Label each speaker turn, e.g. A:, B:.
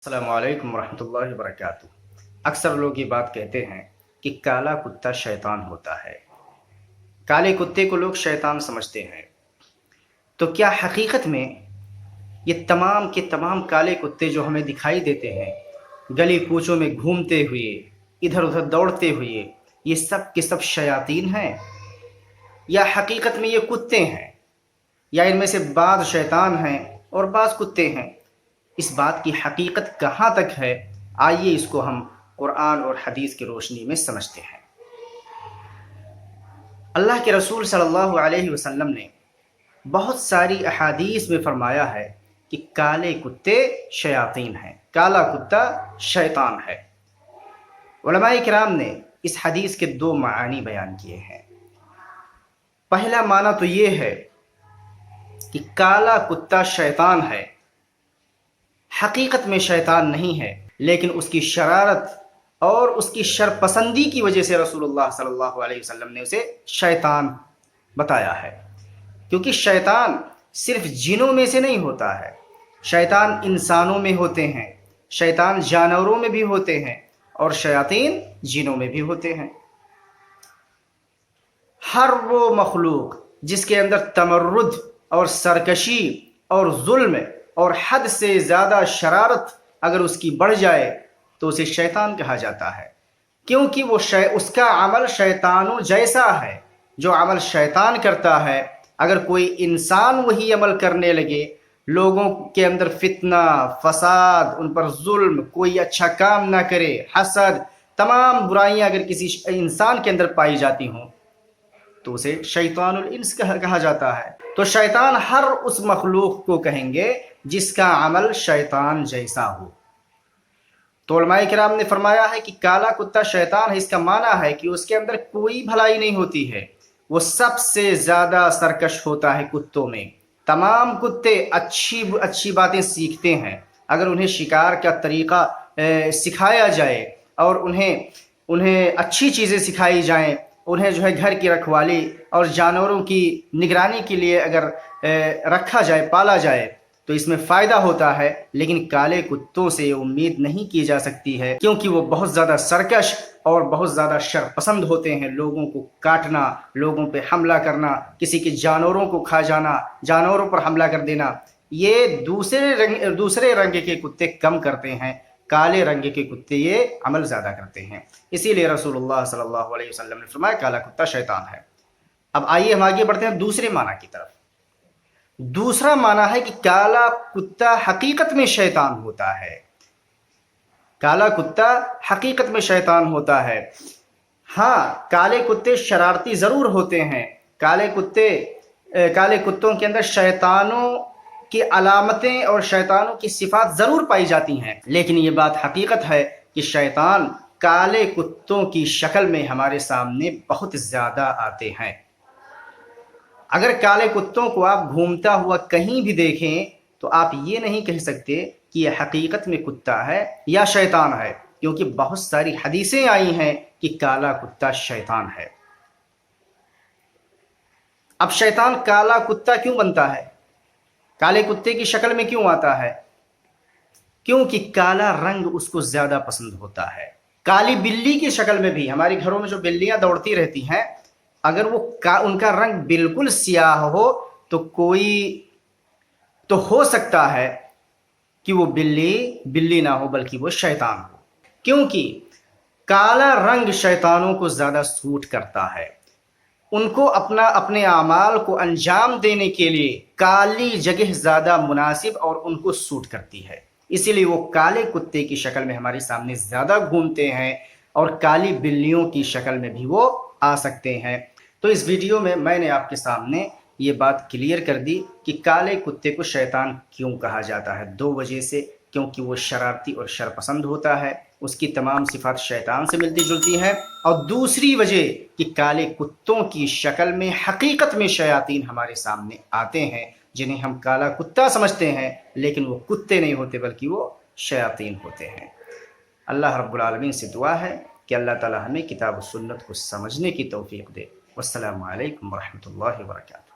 A: السلام علیکم ورحمۃ اللہ وبرکاتہ۔ اکثر لوگ یہ بات کہتے ہیں کہ کالا کتا شیطان ہوتا ہے، کالے کتے کو لوگ شیطان سمجھتے ہیں۔ تو کیا حقیقت میں یہ تمام کے تمام کالے کتے جو ہمیں دکھائی دیتے ہیں گلی کوچوں میں گھومتے ہوئے، ادھر ادھر دوڑتے ہوئے، یہ سب کے سب شیاطین ہیں، یا حقیقت میں یہ کتے ہیں، یا ان میں سے بعض شیطان ہیں اور بعض کتے ہیں؟ اس بات کی حقیقت کہاں تک ہے، آئیے اس کو ہم قرآن اور حدیث کی روشنی میں سمجھتے ہیں۔ اللہ کے رسول صلی اللہ علیہ وسلم نے بہت ساری احادیث میں فرمایا ہے کہ کالے کتے شیاطین ہیں، کالا کتا شیطان ہے۔ علماء کرام نے اس حدیث کے دو معانی بیان کیے ہیں۔ پہلا معنی تو یہ ہے کہ کالا کتا شیطان ہے، حقیقت میں شیطان نہیں ہے، لیکن اس کی شرارت اور اس کی شرپسندی کی وجہ سے رسول اللہ صلی اللہ علیہ وسلم نے اسے شیطان بتایا ہے۔ کیونکہ شیطان صرف جنوں میں سے نہیں ہوتا ہے، شیطان انسانوں میں ہوتے ہیں، شیطان جانوروں میں بھی ہوتے ہیں، اور شیاطین جنوں میں بھی ہوتے ہیں۔ ہر وہ مخلوق جس کے اندر تمرد اور سرکشی اور ظلم اور حد سے زیادہ شرارت اگر اس کی بڑھ جائے تو اسے شیطان کہا جاتا ہے، کیونکہ وہ اس کا عمل شیطانوں جیسا ہے۔ جو عمل شیطان کرتا ہے، اگر کوئی انسان وہی عمل کرنے لگے، لوگوں کے اندر فتنہ، فساد، ان پر ظلم، کوئی اچھا کام نہ کرے، حسد، تمام برائیاں اگر کسی انسان کے اندر پائی جاتی ہوں تو اسے شیطان الانس کہا جاتا ہے۔ تو شیطان ہر اس مخلوق کو کہیں گے جس کا عمل شیطان جیسا ہو۔ تو علماء کرام نے فرمایا ہے کہ کالا کتا شیطان ہے، اس کا معنی ہے کہ اس کے اندر کوئی بھلائی نہیں ہوتی ہے، وہ سب سے زیادہ سرکش ہوتا ہے کتوں میں۔ تمام کتے اچھی باتیں سیکھتے ہیں، اگر انہیں شکار کا طریقہ سکھایا جائے اور انہیں اچھی چیزیں سکھائی جائیں، انہیں جو ہے گھر کی رکھوالی اور جانوروں کی نگرانی کے لیے اگر رکھا جائے، پالا جائے تو اس میں فائدہ ہوتا ہے۔ لیکن کالے کتوں سے یہ امید نہیں کی جا سکتی ہے، کیونکہ وہ بہت زیادہ سرکش اور بہت زیادہ شر پسند ہوتے ہیں۔ لوگوں کو کاٹنا، لوگوں پہ حملہ کرنا، کسی کے جانوروں کو کھا جانا، جانوروں پر حملہ کر دینا، یہ دوسرے رنگ کے کتے کم کرتے ہیں، کالے رنگ کے کتے یہ عمل زیادہ کرتے ہیں۔ اسی لیے رسول اللہ صلی اللہ علیہ وسلم نے فرمایا کالا کتا شیطان ہے۔ اب آئیے ہم آگے بڑھتے ہیں دوسرے معنی کی طرف۔ دوسرا معنی ہے کہ کالا کتا حقیقت میں شیطان ہوتا ہے، کالا کتا حقیقت میں شیطان ہوتا ہے۔ ہاں، کالے کتے شرارتی ضرور ہوتے ہیں، کالے کتوں کے اندر شیطانوں کی علامتیں اور شیطانوں کی صفات ضرور پائی جاتی ہیں، لیکن یہ بات حقیقت ہے کہ شیطان کالے کتوں کی شکل میں ہمارے سامنے بہت زیادہ آتے ہیں۔ اگر کالے کتوں کو آپ گھومتا ہوا کہیں بھی دیکھیں تو آپ یہ نہیں کہہ سکتے کہ یہ حقیقت میں کتا ہے یا شیطان ہے، کیونکہ بہت ساری حدیثیں آئی ہیں کہ کالا کتا شیطان ہے۔ اب شیطان کالا کتا کیوں بنتا ہے، کالے کتے کی شکل میں کیوں آتا ہے؟ کیونکہ کالا رنگ اس کو زیادہ پسند ہوتا ہے۔ کالی بلی کی شکل میں بھی، ہمارے گھروں میں جو بلیاں دوڑتی رہتی ہیں، اگر ان کا رنگ بالکل سیاہ ہو تو ہو سکتا ہے کہ وہ بلی نہ ہو بلکہ وہ شیطان ہو، کیونکہ کالا رنگ شیطانوں کو زیادہ سوٹ کرتا ہے۔ ان کو اپنے اعمال کو انجام دینے کے لیے کالی جگہ زیادہ مناسب اور ان کو سوٹ کرتی ہے، اسی لیے وہ کالے کتے کی شکل میں ہمارے سامنے زیادہ گھومتے ہیں، اور کالی بلیوں کی شکل میں بھی وہ آ سکتے ہیں۔ تو اس ویڈیو میں نے آپ کے سامنے یہ بات کلیئر کر دی کہ کالے کتے کو شیطان کیوں کہا جاتا ہے۔ دو وجہ سے، کیونکہ وہ شرارتی اور شرپسند ہوتا ہے، اس کی تمام صفات شیطان سے ملتی جلتی ہیں، اور دوسری وجہ کہ کالے کتوں کی شکل میں حقیقت میں شیاطین ہمارے سامنے آتے ہیں، جنہیں ہم کالا کتا سمجھتے ہیں، لیکن وہ کتے نہیں ہوتے بلکہ وہ شیاطین ہوتے ہیں۔ اللہ رب العالمین سے دعا ہے کہ اللہ تعالی ہمیں کتاب و سنت کو سمجھنے کی توفیق دے۔ والسلام علیکم ورحمۃ اللہ وبرکاتہ۔